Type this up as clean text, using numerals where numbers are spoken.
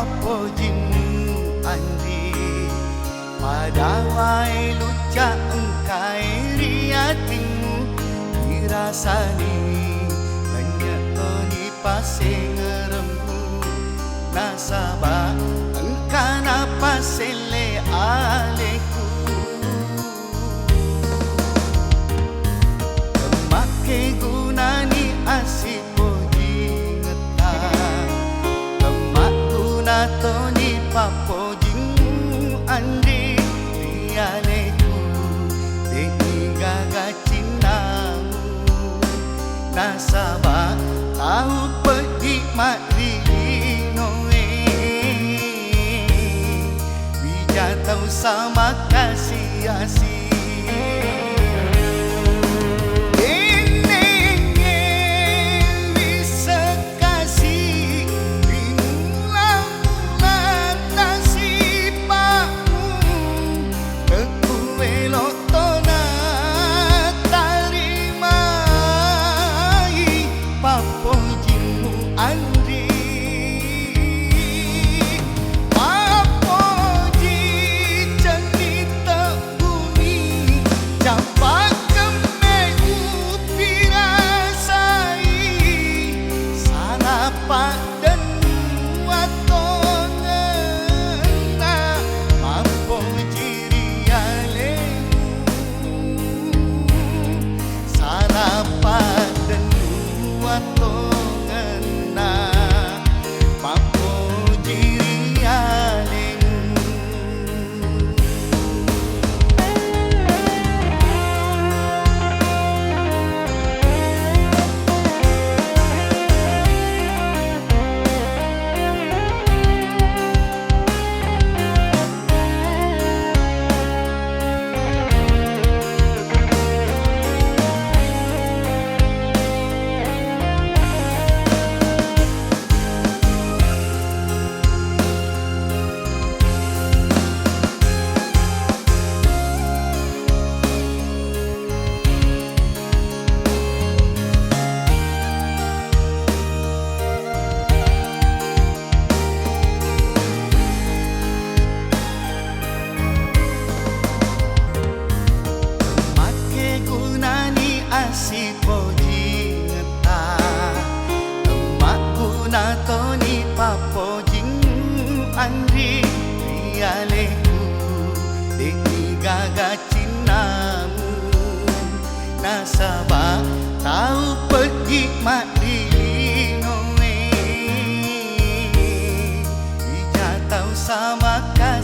papojimu Andri padawai lucak engkai riatimu dirasani banyak toni pasing ngerempu nasabah engkana pasele aleku kemake gunani asipo jingeta kemak guna toni papojimu Andri rialeku deni gaga cinamu nasabah tahu pergi makri noe bijatau sama kasih asih asipo jingeta emakku natoni papojimu Andri rialeku deki gaga cinamu nasabah tahu pergi makri noe bijatau sama kasih